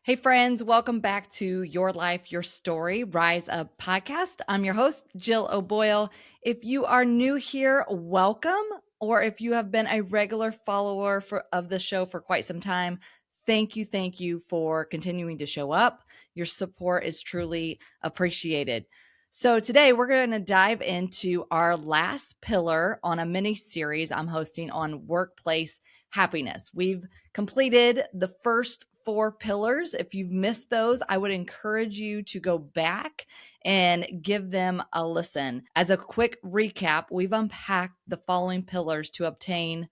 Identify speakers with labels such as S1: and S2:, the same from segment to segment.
S1: Hey, friends, welcome back to Your Life, Your Story, Rise Up podcast. I'm your host, Jill O'Boyle. If you are new here, welcome. Or if you have been a regular follower of the show for quite some time, thank you for continuing to show up. Your support is truly appreciated. So today we're going to dive into our last pillar on a mini series I'm hosting on workplace happiness. We've completed the first 4 pillars. If you've missed those, I would encourage you to go back and give them a listen. As a quick recap, we've unpacked the following pillars to obtain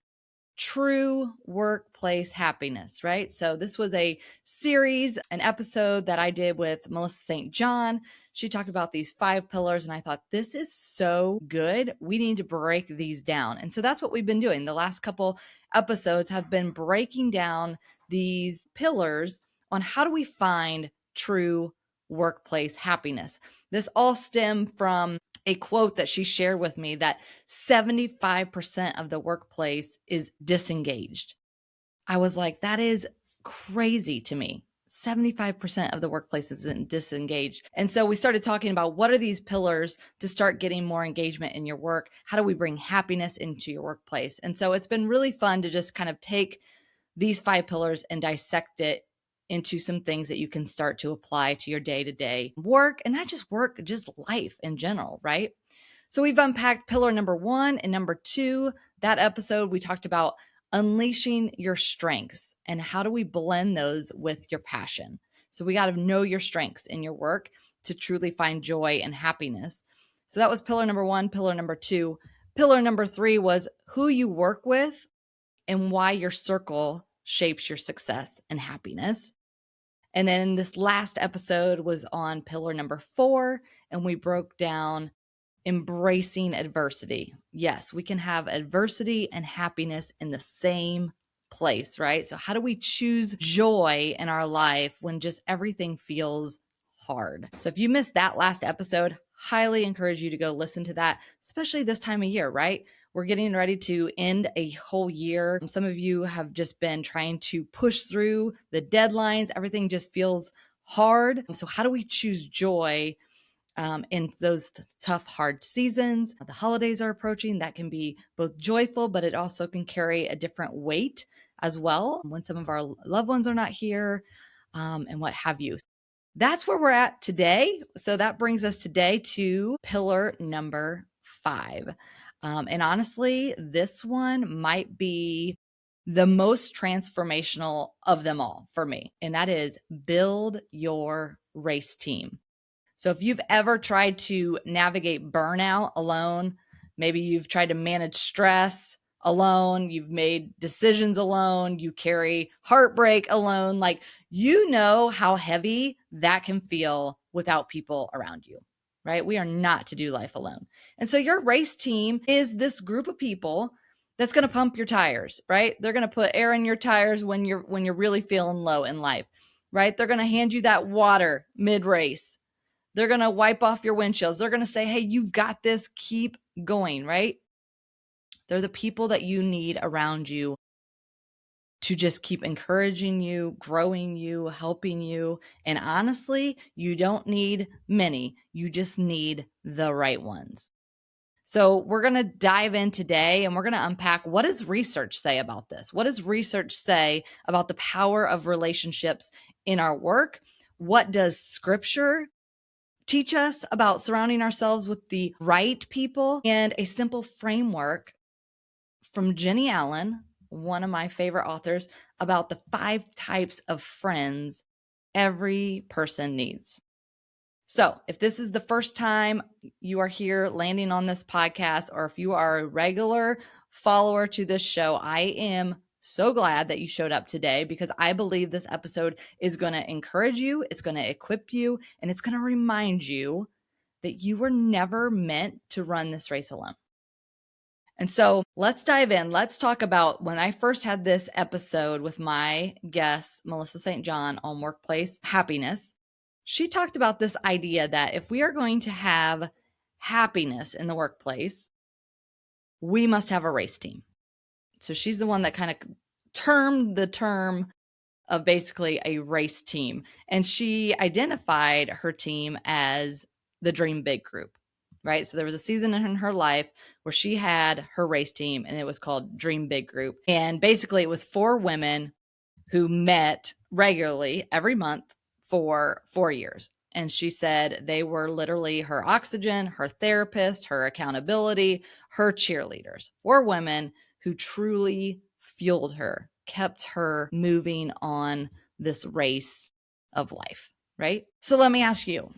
S1: true workplace happiness, right? So this was a series, an episode that I did with Melissa St. John. She talked about these 5 pillars, and I thought, this is so good. We need to break these down. And so that's what we've been doing. The last couple episodes have been breaking down these pillars on how do we find true workplace happiness. This all stemmed from a quote that she shared with me that 75% of the workplace is disengaged. I was like, that is crazy to me. 75% of the workplace is disengaged. And so we started talking about what are these pillars to start getting more engagement in your work? How do we bring happiness into your workplace? And so it's been really fun to just kind of take these 5 pillars and dissect it into some things that you can start to apply to your day-to-day work, and not just work, just life in general, right? So we've unpacked pillar number 1 and number 2. That episode, we talked about unleashing your strengths and how do we blend those with your passion. So we got to know your strengths in your work to truly find joy and happiness. So that was pillar number 1. Pillar number 2. Pillar number 3 was who you work with and why your circle shapes your success and happiness. And then this last episode was on pillar number 4, and we broke down embracing adversity. Yes, we can have adversity and happiness in the same place, right? So how do we choose joy in our life when just everything feels hard? So if you missed that last episode, highly encourage you to go listen to that, especially this time of year, right? We're getting ready to end a whole year. Some of you have just been trying to push through the deadlines. Everything just feels hard. So how do we choose joy in those tough, hard seasons? The holidays are approaching. That can be both joyful, but it also can carry a different weight as well when some of our loved ones are not here and what have you. That's where we're at today. So that brings us today to pillar number 5. And honestly, this one might be the most transformational of them all for me, and that is build your race team. So if you've ever tried to navigate burnout alone, maybe you've tried to manage stress alone, you've made decisions alone, you carry heartbreak alone, like you know how heavy that can feel without people around you, right? We are not to do life alone. And so your race team is this group of people that's going to pump your tires, right? They're going to put air in your tires when you're really feeling low in life, right? They're going to hand you that water mid-race. They're going to wipe off your windshields. They're going to say, hey, you've got this, keep going, right? They're the people that you need around you to just keep encouraging you, growing you, helping you. And honestly, you don't need many. You just need the right ones. So we're going to dive in today and we're going to unpack, what does research say about this? What does research say about the power of relationships in our work? What does scripture teach us about surrounding ourselves with the right people? And a simple framework from Jenny Allen, one of my favorite authors, about the 5 types of friends every person needs. So if this is the first time you are here landing on this podcast, or if you are a regular follower to this show, I am so glad that you showed up today, because I believe this episode is going to encourage you, it's going to equip you, and it's going to remind you that you were never meant to run this race alone. And so let's dive in. Let's talk about when I first had this episode with my guest, Melissa St. John, on workplace happiness. She talked about this idea that if we are going to have happiness in the workplace, we must have a race team. So she's the one that kind of termed the term of basically a race team. And she identified her team as the Dream Big group, right? So there was a season in her life where she had her race team and it was called Dream Big Group. And basically it was 4 women who met regularly every month for 4 years. And she said they were literally her oxygen, her therapist, her accountability, her cheerleaders. 4 women who truly fueled her, kept her moving on this race of life, right? So let me ask you,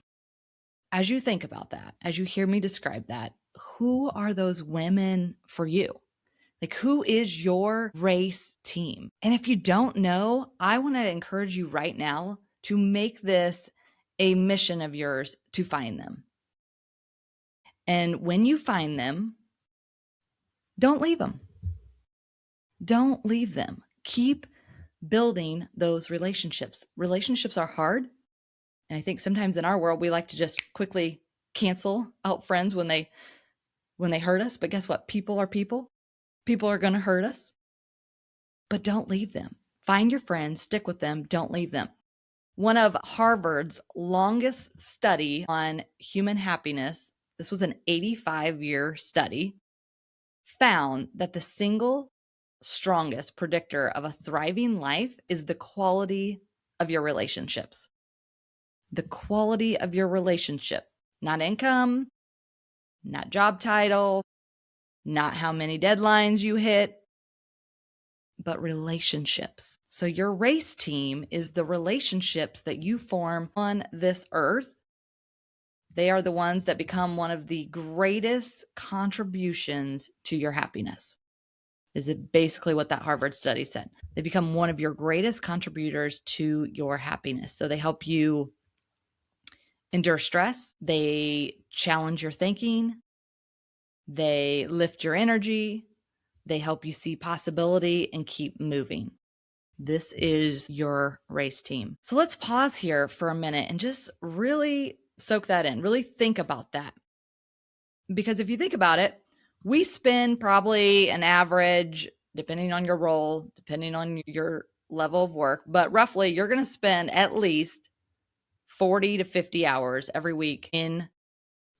S1: as you think about that, as you hear me describe that, who are those women for you? Like, who is your race team? And if you don't know, I want to encourage you right now to make this a mission of yours to find them. And when you find them, don't leave them. Don't leave them. Keep building those relationships. Relationships are hard. And I think sometimes in our world, we like to just quickly cancel out friends when they hurt us. But guess what? People are people. People are going to hurt us. But don't leave them. Find your friends, stick with them, don't leave them. One of Harvard's longest study on human happiness, this was an 85-year study, found that the single strongest predictor of a thriving life is the quality of your relationships. The quality of your relationship, not income, not job title, not how many deadlines you hit, but relationships. So your race team is the relationships that you form on this earth. They are the ones that become one of the greatest contributions to your happiness. Is it basically what that Harvard study said? They become one of your greatest contributors to your happiness. So they help you endure stress. They challenge your thinking. They lift your energy. They help you see possibility and keep moving. This is your race team. So let's pause here for a minute and just really soak that in, really think about that. Because if you think about it, we spend probably an average, depending on your role, depending on your level of work, but roughly you're going to spend at least 40 to 50 hours every week in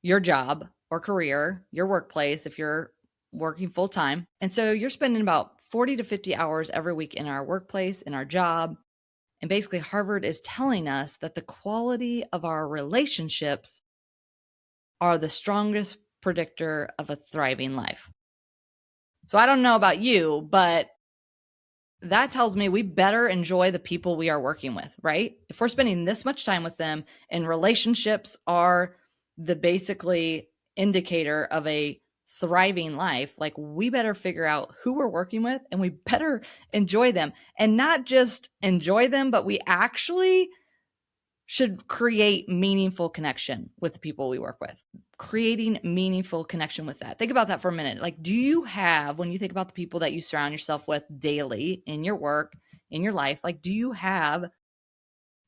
S1: your job or career, your workplace, if you're working full time. And so you're spending about 40 to 50 hours every week in our workplace, in our job. And basically, Harvard is telling us that the quality of our relationships are the strongest predictor of a thriving life. So I don't know about you, but that tells me we better enjoy the people we are working with, right? If we're spending this much time with them and relationships are the basically indicator of a thriving life, like we better figure out who we're working with and we better enjoy them, and not just enjoy them, but we actually should create meaningful connection with the people we work with. Creating meaningful connection with that. Think about that for a minute. Like, do you have, when you think about the people that you surround yourself with daily in your work, in your life, like, do you have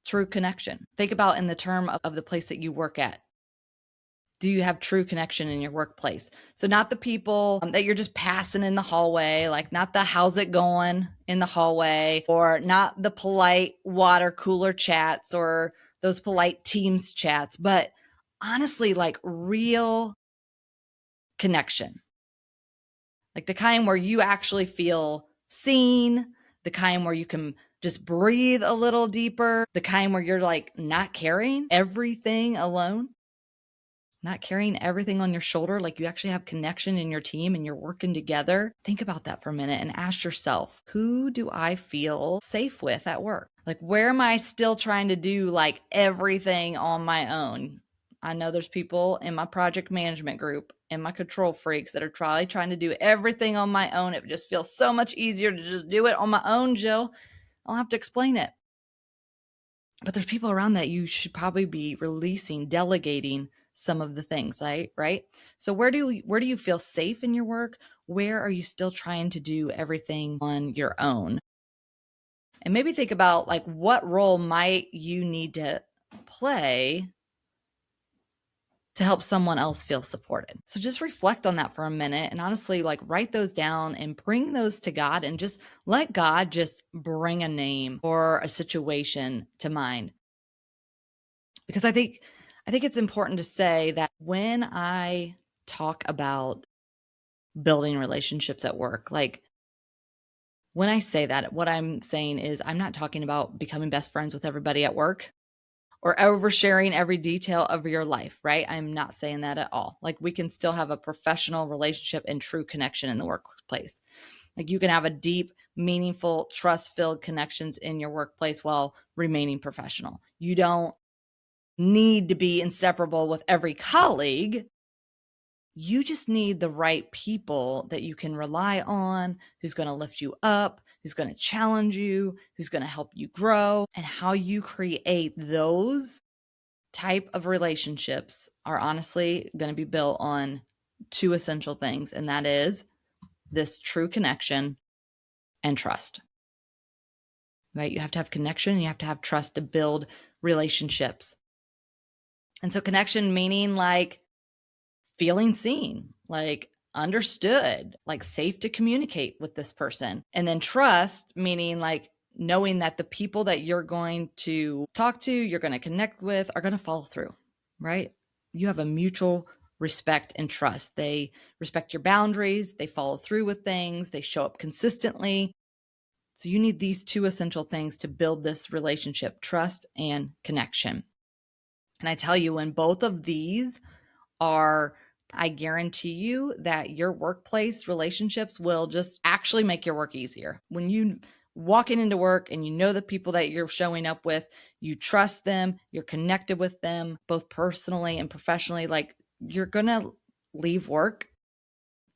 S1: true connection? Think about in the term of the place that you work at. Do you have true connection in your workplace? So not the people that you're just passing in the hallway, like not the how's it going in the hallway, or not the polite water cooler chats or those polite Teams chats, but honestly, like real connection. Like the kind where you actually feel seen, the kind where you can just breathe a little deeper, the kind where you're like not carrying everything alone. Not carrying everything on your shoulder, like you actually have connection in your team and you're working together. Think about that for a minute and ask yourself, who do I feel safe with at work? Like, where am I still trying to do like everything on my own? I know there's people in my project management group and my control freaks that are probably trying to do everything on my own. It just feels so much easier to just do it on my own, Jill. I'll have to explain it. But there's people around that you should probably be releasing, delegating some of the things, right? So where do you feel safe in your work? Where are you still trying to do everything on your own? And maybe think about like what role might you need to play to help someone else feel supported. So just reflect on that for a minute and honestly, like write those down and bring those to God and just let God just bring a name or a situation to mind. Because I think it's important to say that when I talk about building relationships at work, like when I say that, what I'm saying is I'm not talking about becoming best friends with everybody at work or oversharing every detail of your life, right? I'm not saying that at all. Like we can still have a professional relationship and true connection in the workplace. Like you can have a deep, meaningful, trust-filled connections in your workplace while remaining professional. You don't need to be inseparable with every colleague. You just need the right people that you can rely on, who's going to lift you up, who's going to challenge you, who's going to help you grow. And how you create those type of relationships are honestly going to be built on two essential things, and that is this true connection and trust. Right? You have to have connection, you have to have trust to build relationships. And so connection meaning like feeling seen, like understood, like safe to communicate with this person. And then trust meaning like knowing that the people that you're going to talk to, you're going to connect with are going to follow through, right? You have a mutual respect and trust. They respect your boundaries, they follow through with things, they show up consistently. So you need these two essential things to build this relationship, trust and connection. And I tell you, when both of these are, I guarantee you that your workplace relationships will just actually make your work easier. When you walking into work and you know the people that you're showing up with, you trust them, you're connected with them, both personally and professionally, like you're going to leave work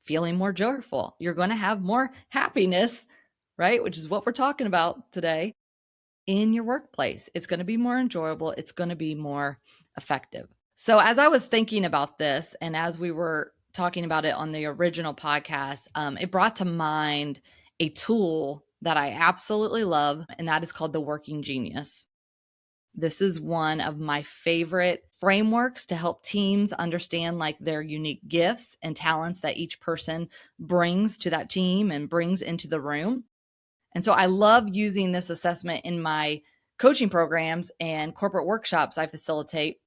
S1: feeling more joyful. You're going to have more happiness, right? Which is what we're talking about today in your workplace. It's going to be more enjoyable. It's going to be more effective. So as I was thinking about this and as we were talking about it on the original podcast, it brought to mind a tool that I absolutely love, and that is called the Working Genius. This is one of my favorite frameworks to help teams understand like their unique gifts and talents that each person brings to that team and brings into the room. And so I love using this assessment in my coaching programs and corporate workshops I facilitate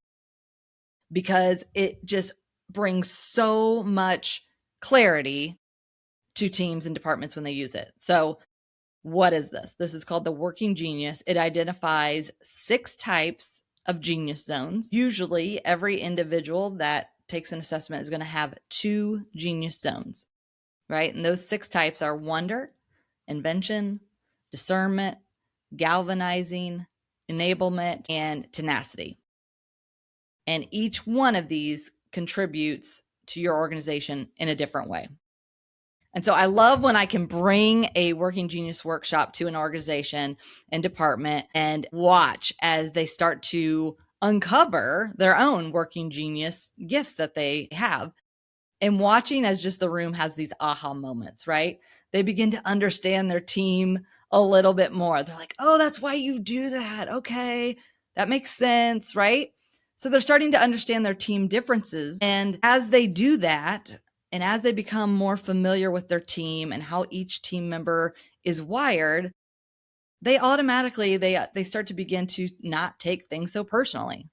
S1: because it just brings so much clarity to teams and departments when they use it. So what is this? This is called the Working Genius. It identifies 6 types of genius zones. Usually every individual that takes an assessment is going to have 2 genius zones, right? And those 6 types are wonder, invention, discernment, galvanizing, enablement, and tenacity. And each one of these contributes to your organization in a different way. And so I love when I can bring a Working Genius workshop to an organization and department and watch as they start to uncover their own Working Genius gifts that they have. And watching as just the room has these aha moments, right? They begin to understand their team a little bit more. They're like, oh, that's why you do that. Okay, that makes sense, right? So they're starting to understand their team differences. And as they do that, and as they become more familiar with their team and how each team member is wired, they automatically, they start to begin to not take things so personally,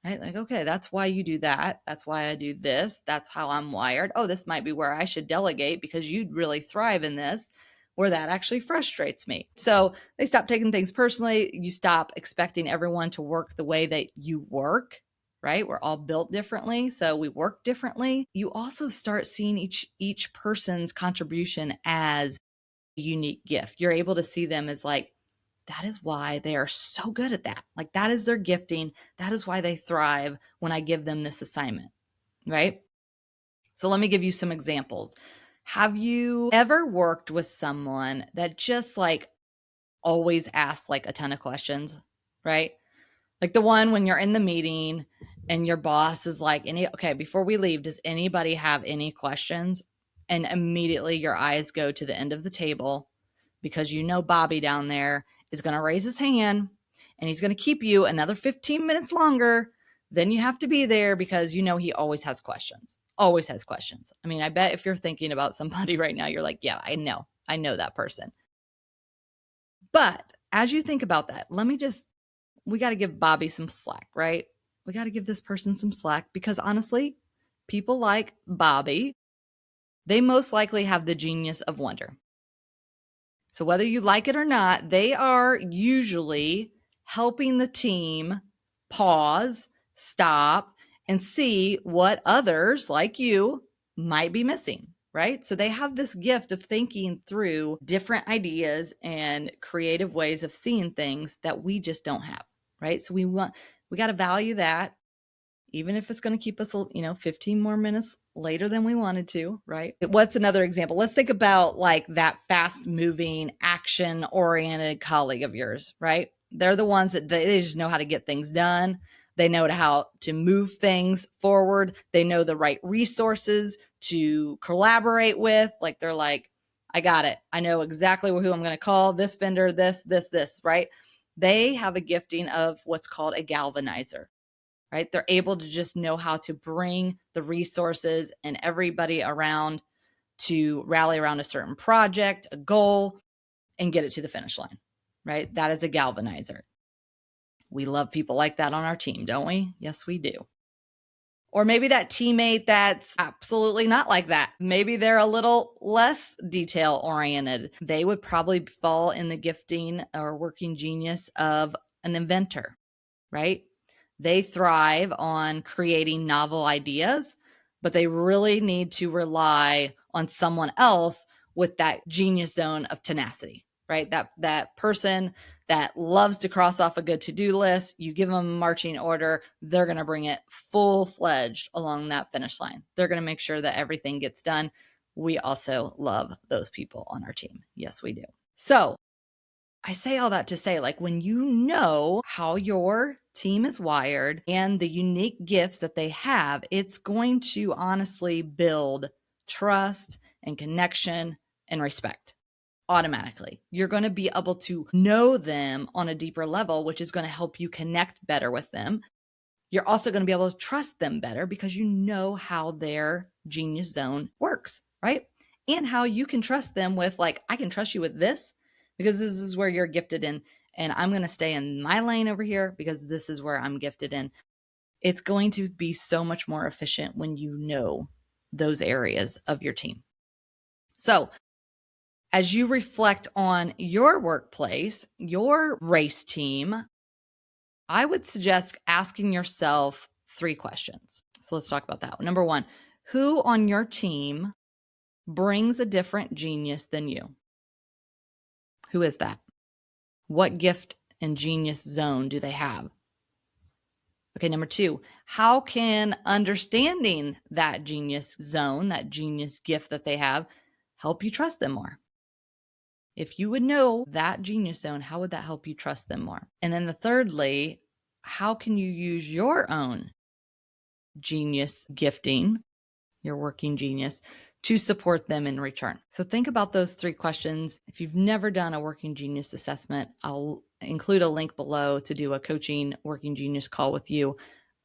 S1: right? Like, okay, that's why you do that. That's why I do this. That's how I'm wired. Oh, this might be where I should delegate because you'd really thrive in this, where that actually frustrates me. So they stop taking things personally. You stop expecting everyone to work the way that you work, right? We're all built differently, so we work differently. You also start seeing each person's contribution as a unique gift. You're able to see them as like, that is why they are so good at that. Like that is their gifting. That is why they thrive when I give them this assignment, right? So let me give you some examples. Have you ever worked with someone that just like always asks like a ton of questions, right? Like the one when you're in the meeting and your boss is like, okay, before we leave, does anybody have any questions? And immediately your eyes go to the end of the table because you know Bobby down there is going to raise his hand and he's going to keep you another 15 minutes longer then you have to be there because you know he always has questions. Always has questions. I mean, I bet if you're thinking about somebody right now, you're like, yeah, I know that person. But as you think about that, we got to give Bobby some slack, right? We got to give this person some slack because honestly, people like Bobby, they most likely have the genius of wonder. So whether you like it or not, they are usually helping the team pause, stop, and see what others like you might be missing, right? So they have this gift of thinking through different ideas and creative ways of seeing things that we just don't have, right? So we got to value that, even if it's going to keep us, 15 more minutes later than we wanted to, right? What's another example? Let's think about like that fast moving, action oriented colleague of yours, right? They're the ones that they just know how to get things done. They know how to move things forward. They know the right resources to collaborate with. Like they're like, I got it. I know exactly who I'm going to call, this vendor, this, right? They have a gifting of what's called a galvanizer, right? They're able to just know how to bring the resources and everybody around to rally around a certain project, a goal, and get it to the finish line, right? That is a galvanizer. We love people like that on our team, don't we? Yes, we do. Or maybe that teammate that's absolutely not like that. Maybe they're a little less detail oriented. They would probably fall in the gifting or working genius of an inventor, right? They thrive on creating novel ideas, but they really need to rely on someone else with that genius zone of tenacity, right? That person that loves to cross off a good to-do list, you give them a marching order, they're going to bring it full-fledged along that finish line. They're going to make sure that everything gets done. We also love those people on our team. Yes, we do. So I say all that to say, like, when you know how your team is wired and the unique gifts that they have, it's going to honestly build trust and connection and respect automatically. You're going to be able to know them on a deeper level, which is going to help you connect better with them. You're also going to be able to trust them better because you know how their genius zone works, right? And how you can trust them with, like, I can trust you with this because this is where you're gifted in. And I'm going to stay in my lane over here because this is where I'm gifted in. It's going to be so much more efficient when you know those areas of your team. So as you reflect on your workplace, your race team, I would suggest asking yourself 3 questions. So let's talk about that. Number 1, who on your team brings a different genius than you? Who is that? What gift and genius zone do they have? Okay, number 2, how can understanding that genius zone, that genius gift that they have, help you trust them more? If you would know that genius zone, how would that help you trust them more? And then thirdly, how can you use your own genius gifting, your working genius, to support them in return? So think about those 3 questions. If you've never done a working genius assessment, I'll include a link below to do a coaching working genius call with you.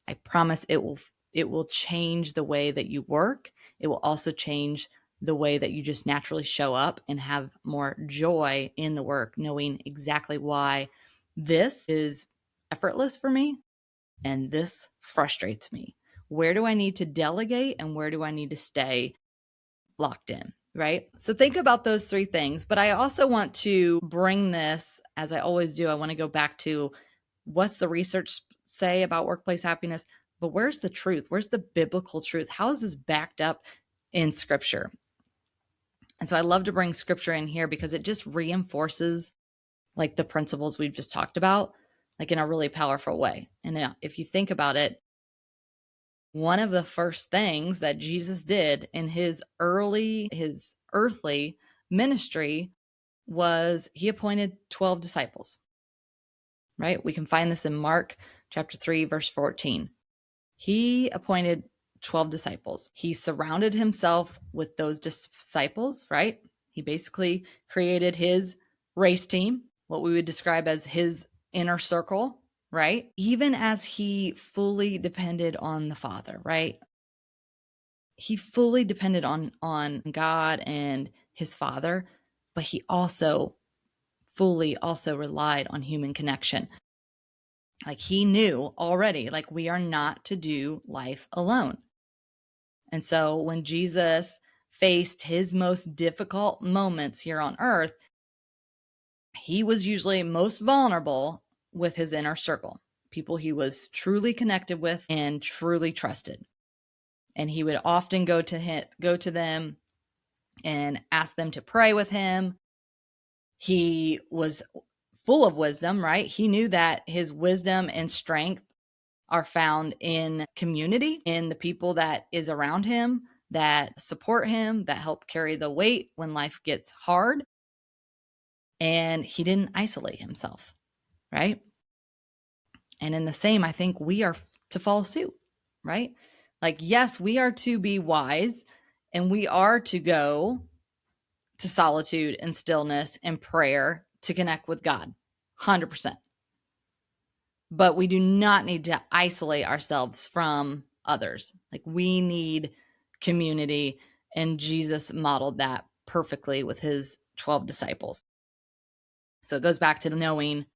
S1: I promise it will change the way that you work. It will also change the way that you just naturally show up and have more joy in the work, knowing exactly why this is effortless for me and this frustrates me. Where do I need to delegate and where do I need to stay locked in, right? So think about those 3 things. But I also want to bring this, as I always do, I want to go back to what's the research say about workplace happiness, but where's the truth? Where's the biblical truth? How is this backed up in scripture? And so I love to bring scripture in here because it just reinforces like the principles we've just talked about, like in a really powerful way. And if you think about it, one of the first things that Jesus did in his earthly ministry was he appointed 12 disciples, right? We can find this in Mark chapter 3, verse 14. He appointed 12 disciples. He surrounded himself with those disciples, right? He basically created his race team, what we would describe as his inner circle, right? Even as he fully depended on the Father, right? He fully depended on God and his Father, but he also fully also relied on human connection. Like he knew already, like we are not to do life alone. And so when Jesus faced his most difficult moments here on earth, he was usually most vulnerable with his inner circle, people he was truly connected with and truly trusted. And he would often go to them and ask them to pray with him. He was full of wisdom, right? He knew that his wisdom and strength are found in community, in the people that is around him, that support him, that help carry the weight when life gets hard. And he didn't isolate himself, right? And in the same, I think we are to follow suit, right? Like, yes, we are to be wise and we are to go to solitude and stillness and prayer to connect with God, 100%. But we do not need to isolate ourselves from others. Like, we need community, and Jesus modeled that perfectly with his 12 disciples. So it goes back to knowing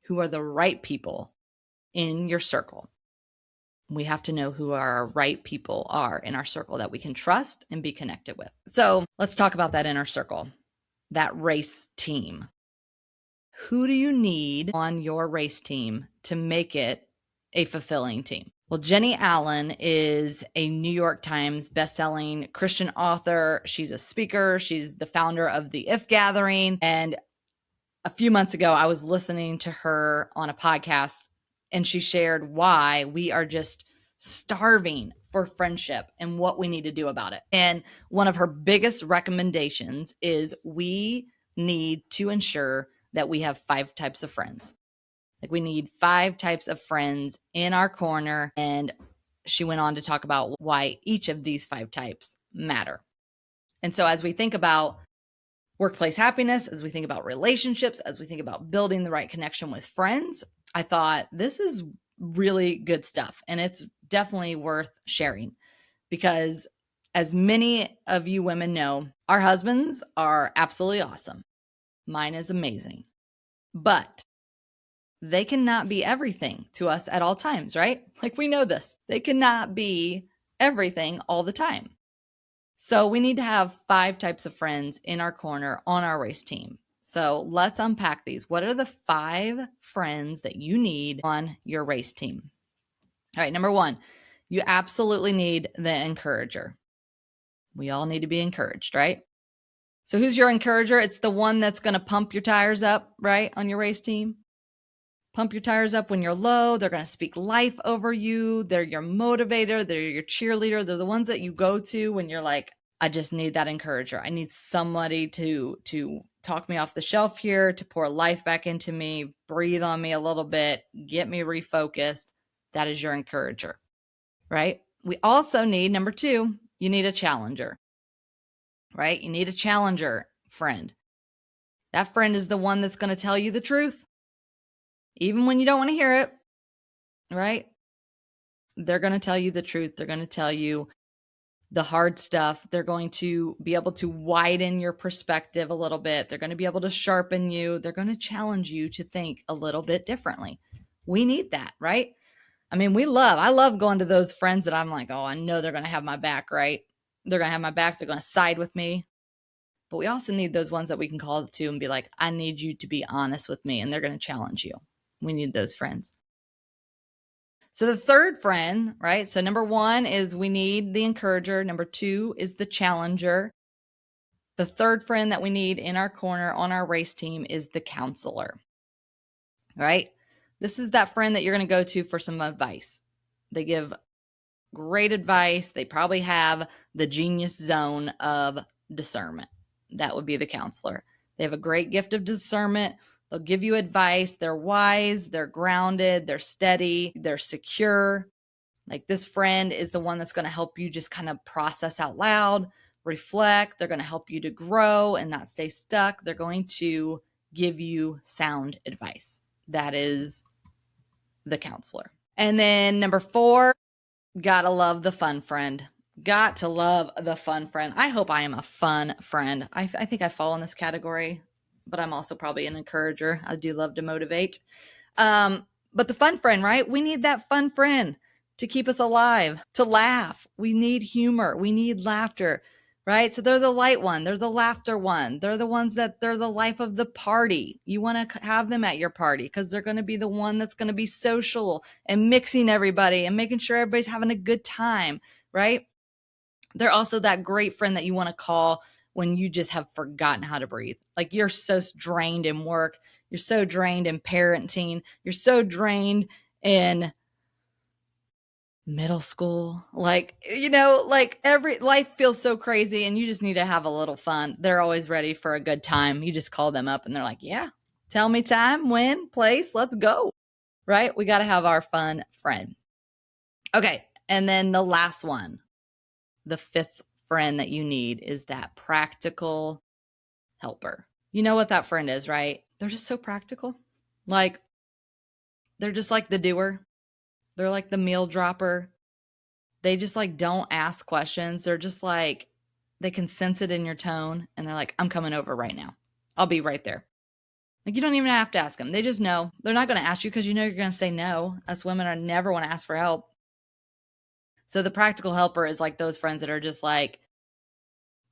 S1: who are the right people in your circle. We have to know who our right people are in our circle that we can trust and be connected with. So let's talk about that inner circle, that race team. Who do you need on your race team to make it a fulfilling team? Well, Jenny Allen is a New York Times bestselling Christian author. She's a speaker. She's the founder of the If Gathering. And a few months ago, I was listening to her on a podcast, and she shared why we are just starving for friendship and what we need to do about it. And one of her biggest recommendations is we need to ensure that we have 5 types of friends. Like, we need 5 types of friends in our corner. And she went on to talk about why each of these 5 types matter. And so as we think about workplace happiness, as we think about relationships, as we think about building the right connection with friends, I thought this is really good stuff. And it's definitely worth sharing because, as many of you women know, our husbands are absolutely awesome. Mine is amazing. But they cannot be everything to us at all times, right? Like, we know this. They cannot be everything all the time. So we need to have 5 types of friends in our corner on our race team. So let's unpack these. What are the 5 friends that you need on your race team? All right, number 1, you absolutely need the encourager. We all need to be encouraged, right? So who's your encourager? It's the one that's going to pump your tires up, right, on your race team. Pump your tires up when you're low. They're going to speak life over you. They're your motivator. They're your cheerleader. They're the ones that you go to when you're like, I just need that encourager. I need somebody to talk me off the shelf here, to pour life back into me, breathe on me a little bit, get me refocused. That is your encourager, right? We also need, number 2, you need a challenger, right? You need a challenger friend. That friend is the one that's going to tell you the truth, even when you don't want to hear it, right? They're going to tell you the truth. They're going to tell you the hard stuff. They're going to be able to widen your perspective a little bit. They're going to be able to sharpen you. They're going to challenge you to think a little bit differently. We need that, right? I mean, I love going to those friends that I'm like, oh, I know they're going to have my back, right? They're going to have my back. They're going to side with me. But we also need those ones that we can call to and be like, I need you to be honest with me. And they're going to challenge you. We need those friends. So the third friend, right? So number 1 is we need the encourager. Number 2 is the challenger. The third friend that we need in our corner on our race team is the counselor, right? This is that friend that you're going to go to for some advice. They give great advice. They probably have the genius zone of discernment. That would be the counselor. They have a great gift of discernment. They'll give you advice. They're wise. They're grounded. They're steady. They're secure. Like, this friend is the one that's going to help you just kind of process out loud, reflect. They're going to help you to grow and not stay stuck. They're going to give you sound advice. That is the counselor. And then number 4, gotta love the fun friend. Got to love the fun friend. I hope I am a fun friend. I think I fall in this category, but I'm also probably an encourager. I do love to motivate. But the fun friend, right? We need that fun friend to keep us alive, to laugh. We need humor. We need laughter, right? So they're the light one. They're the laughter one. They're the ones that they're the life of the party. You want to have them at your party because they're going to be the one that's going to be social and mixing everybody and making sure everybody's having a good time, right? They're also that great friend that you want to call when you just have forgotten how to breathe. Like you're so drained in work. You're so drained in parenting. You're so drained in middle school. Like, like every life feels so crazy and you just need to have a little fun. They're always ready for a good time. You just call them up and they're like, yeah, tell me time, when, place, let's go. Right? We got to have our fun friend. Okay. And then the last one, the 5th friend that you need is that practical helper. You know what that friend is, right? They're just so practical. Like, they're just like the doer. They're like the meal dropper. They just like don't ask questions. They're just like, they can sense it in your tone and they're like, I'm coming over right now. I'll be right there. Like you don't even have to ask them. They just know. They're not going to ask you because you know you're going to say no. Us women are never want to ask for help. So the practical helper is like those friends that are just like,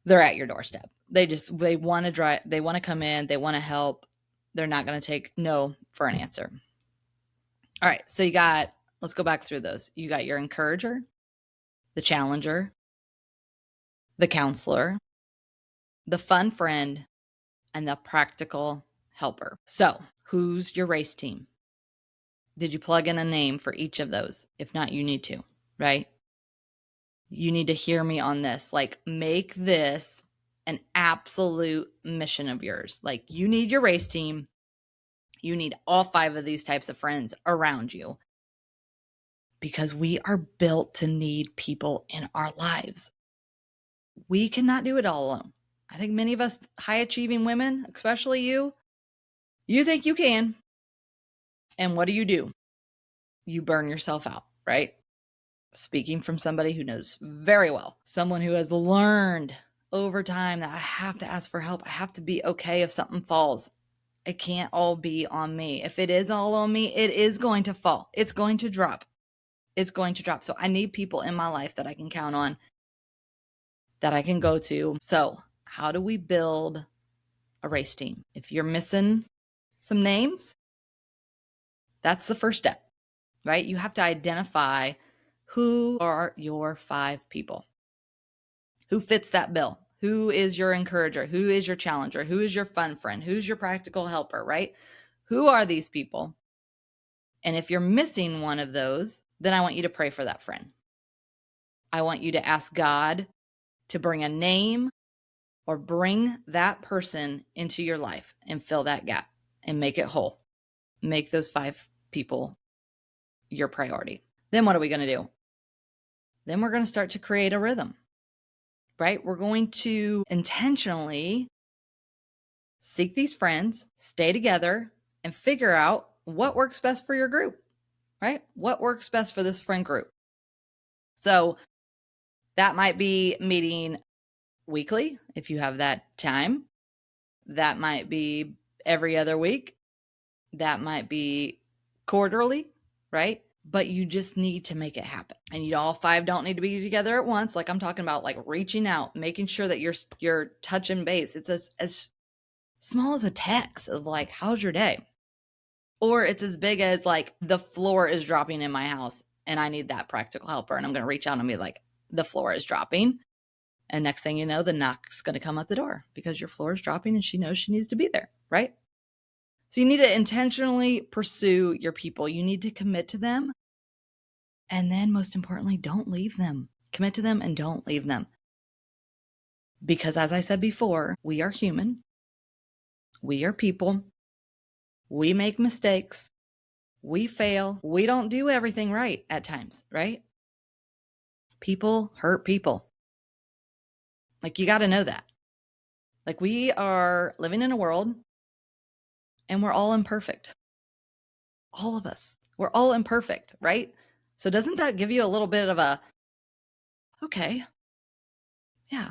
S1: they're at your doorstep. They want to drive, they want to come in, they want to help. They're not going to take no for an answer. All right. So let's go back through those. You got your encourager, the challenger, the counselor, the fun friend, and the practical helper. So who's your race team? Did you plug in a name for each of those? If not, you need to, right? You need to hear me on this. Like, make this an absolute mission of yours. Like, you need your race team. You need all 5 of these types of friends around you because we are built to need people in our lives. We cannot do it all alone. I think many of us high achieving women, especially you think you can. And what do? You burn yourself out, right? Speaking from somebody who knows very well, someone who has learned over time that I have to ask for help. I have to be okay if something falls. It can't all be on me. If it is all on me, it is going to fall. It's going to drop. It's going to drop. So I need people in my life that I can count on, that I can go to. So how do we build a race team? If you're missing some names, that's the first step, right? You have to identify who are your 5 people. Who fits that bill? Who is your encourager? Who is your challenger? Who is your fun friend? Who's your practical helper, right? Who are these people? And if you're missing one of those, then I want you to pray for that friend. I want you to ask God to bring a name or bring that person into your life and fill that gap and make it whole. Make those 5 people your priority. Then what are we going to do? Then we're going to start to create a rhythm, right? We're going to intentionally seek these friends, stay together, and figure out what works best for your group, right? What works best for this friend group? So that might be meeting weekly if you have that time. That might be every other week. That might be quarterly, right? But you just need to make it happen. And all 5 don't need to be together at once. Like I'm talking about, like reaching out, making sure that you're touching base. It's as small as a text of like, how's your day? Or it's as big as like, the floor is dropping in my house and I need that practical helper. And I'm going to reach out and be like, the floor is dropping. And next thing you know, the knock's going to come at the door because your floor is dropping and she knows she needs to be there, right? So you need to intentionally pursue your people. You need to commit to them. And then most importantly, don't leave them. Commit to them and don't leave them. Because as I said before, we are human. We are people. We make mistakes. We fail. We don't do everything right at times, right? People hurt people. Like you got to know that. Like we are living in a world and we're all imperfect. All of us. We're all imperfect, right? So doesn't that give you a little bit of a, okay, yeah,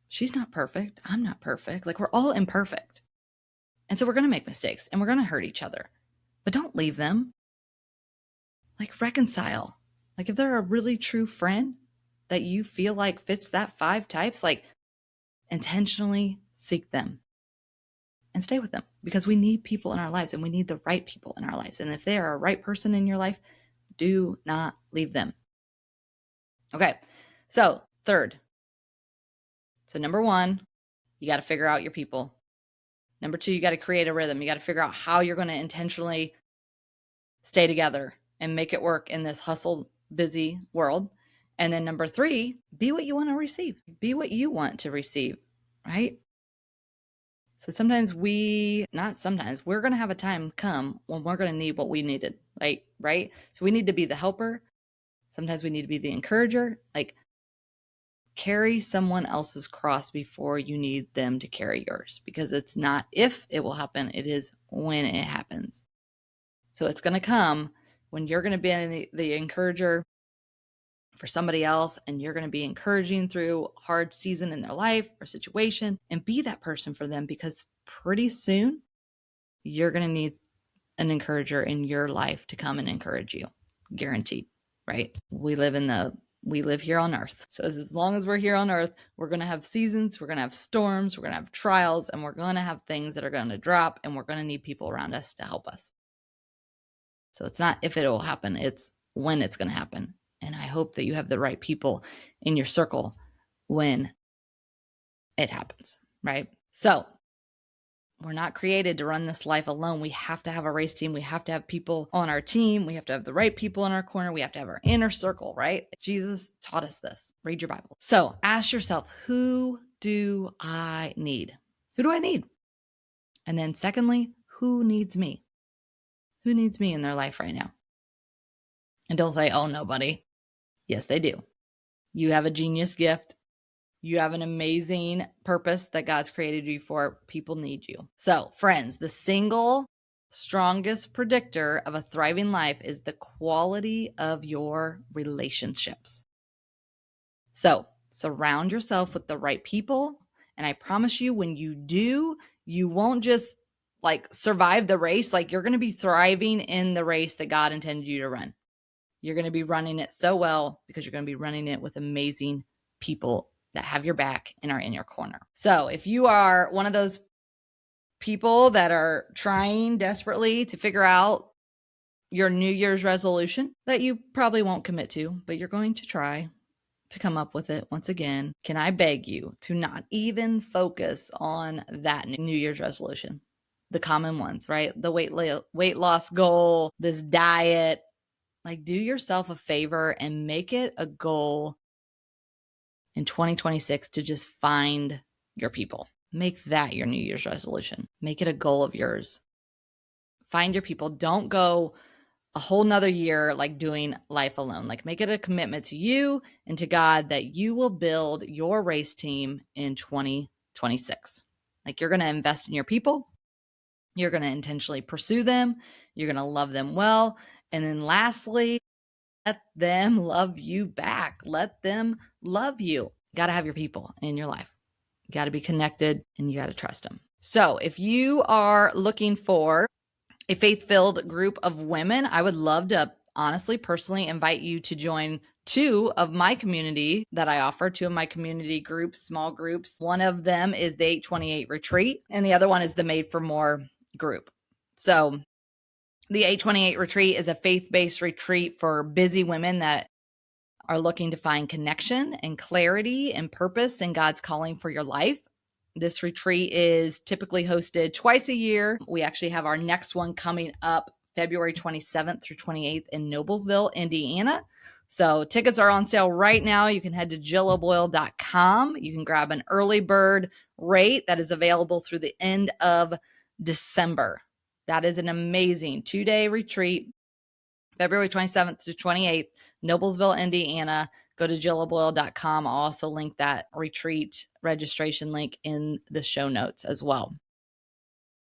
S1: she's not perfect. I'm not perfect. Like we're all imperfect. And so we're going to make mistakes and we're going to hurt each other, but don't leave them. Like reconcile. Like if they're a really true friend that you feel like fits that 5 types, like intentionally seek them and stay with them, because we need people in our lives and we need the right people in our lives. And if they are a right person in your life, do not leave them. Okay. So third. So number 1, you got to figure out your people. Number 2, you got to create a rhythm. You got to figure out how you're going to intentionally stay together and make it work in this hustle, busy world. And then number 3, be what you want to receive. Be what you want to receive, right? So sometimes we're going to have a time come when we're going to need what we needed, like, right? So we need to be the helper. Sometimes we need to be the encourager. Like, carry someone else's cross before you need them to carry yours, because it's not if it will happen, it is when it happens. So it's going to come when you're going to be the encourager for somebody else, and you're going to be encouraging through a hard season in their life or situation, and be that person for them, because pretty soon you're going to need an encourager in your life to come and encourage you. Guaranteed, right? We live here on earth. So as long as we're here on earth, we're going to have seasons, we're going to have storms, we're going to have trials, and we're going to have things that are going to drop, and we're going to need people around us to help us. So it's not if it will happen, it's when it's going to happen. And I hope that you have the right people in your circle when it happens, right? So we're not created to run this life alone. We have to have a race team. We have to have people on our team. We have to have the right people in our corner. We have to have our inner circle, right? Jesus taught us this. Read your Bible. So ask yourself, who do I need? Who do I need? And then secondly, who needs me? Who needs me in their life right now? And don't say, oh, nobody. Yes, they do. You have a genius gift. You have an amazing purpose that God's created you for. People need you. So, friends, the single strongest predictor of a thriving life is the quality of your relationships. So, surround yourself with the right people. And I promise you, when you do, you won't just like survive the race. Like you're going to be thriving in the race that God intended you to run. You're going to be running it so well because you're going to be running it with amazing people that have your back and are in your corner. So if you are one of those people that are trying desperately to figure out your New Year's resolution that you probably won't commit to, but you're going to try to come up with it once again, can I beg you to not even focus on that New Year's resolution? The common ones, right? The weight loss goal, this diet. Like, do yourself a favor and make it a goal in 2026 to just find your people. Make that your New Year's resolution. Make it a goal of yours. Find your people. Don't go a whole nother year like doing life alone. Like, make it a commitment to you and to God that you will build your race team in 2026. Like, you're going to invest in your people. You're going to intentionally pursue them. You're going to love them well. And then lastly, let them love you back. Let them love you. You got to have your people in your life. You got to be connected and you got to trust them. So if you are looking for a faith-filled group of women, I would love to honestly, personally invite you to join 2 of my community that I offer, 2 of my community groups, small groups. One of them is the 828 retreat, and the other one is the Made for More group. So the 828 retreat is a faith-based retreat for busy women that are looking to find connection and clarity and purpose in God's calling for your life. This retreat is typically hosted twice a year. We actually have our next one coming up February 27th through 28th in Noblesville, Indiana. So tickets are on sale right now. You can head to jilloboyle.com. You can grab an early bird rate that is available through the end of December. That is an amazing 2-day retreat, February 27th to 28th, Noblesville, Indiana. Go to jilloboyle.com. I'll also link that retreat registration link in the show notes as well.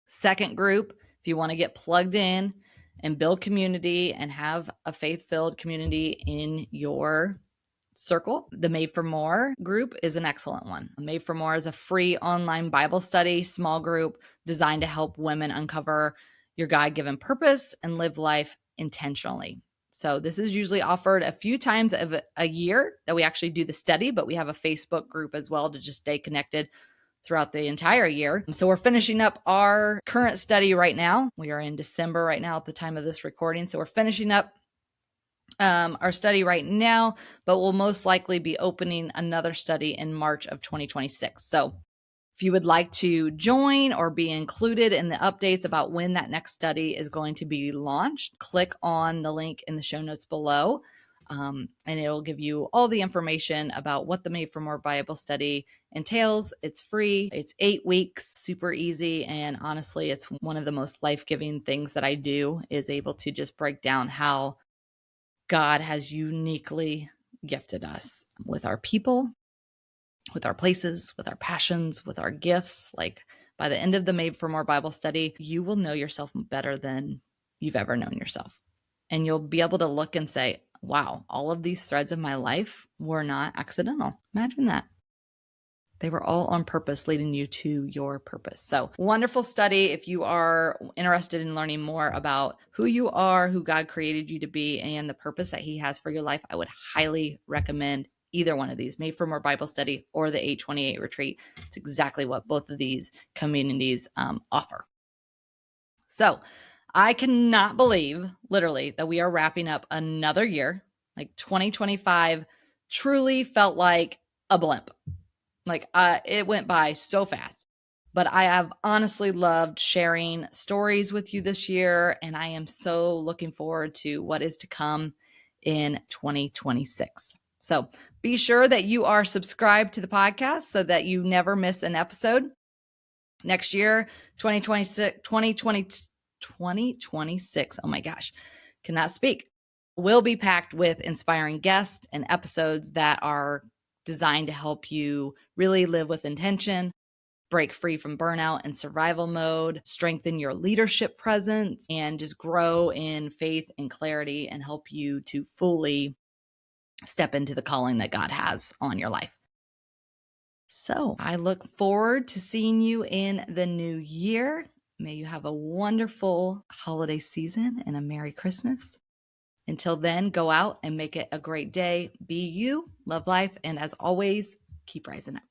S1: Second group, if you want to get plugged in and build community and have a faith-filled community in your circle. The Made for More group is an excellent one. Made for More is a free online Bible study small group designed to help women uncover your God-given purpose and live life intentionally. So this is usually offered a few times of a year that we actually do the study, but we have a Facebook group as well to just stay connected throughout the entire year. So we're finishing up our current study right now. We are in December right now at the time of this recording. So we're finishing up our study right now, but we'll most likely be opening another study in March of 2026. So if you would like to join or be included in the updates about when that next study is going to be launched, click on the link in the show notes below. And it'll give you all the information about what the Made for More Bible study entails. It's free. It's 8 weeks, super easy. And honestly, it's one of the most life-giving things that I do is able to just break down how God has uniquely gifted us with our people, with our places, with our passions, with our gifts. Like by the end of the Made for More Bible study, you will know yourself better than you've ever known yourself. And you'll be able to look and say, wow, all of these threads of my life were not accidental. Imagine that. They were all on purpose, leading you to your purpose. So wonderful study. If you are interested in learning more about who you are, who God created you to be, and the purpose that he has for your life, I would highly recommend either one of these, Made for More Bible Study or the 828 Retreat. It's exactly what both of these communities offer. So I cannot believe, literally, that we are wrapping up another year. Like 2025 truly felt like a blimp. Like it went by so fast, but I have honestly loved sharing stories with you this year. And I am so looking forward to what is to come in 2026. So be sure that you are subscribed to the podcast so that you never miss an episode. Next year, 2026. Oh my gosh, cannot speak. Will be packed with inspiring guests and episodes that are designed to help you really live with intention, break free from burnout and survival mode, strengthen your leadership presence, and just grow in faith and clarity and help you to fully step into the calling that God has on your life. So I look forward to seeing you in the new year. May you have a wonderful holiday season and a Merry Christmas. Until then, go out and make it a great day. Be you, love life, and as always, keep rising up.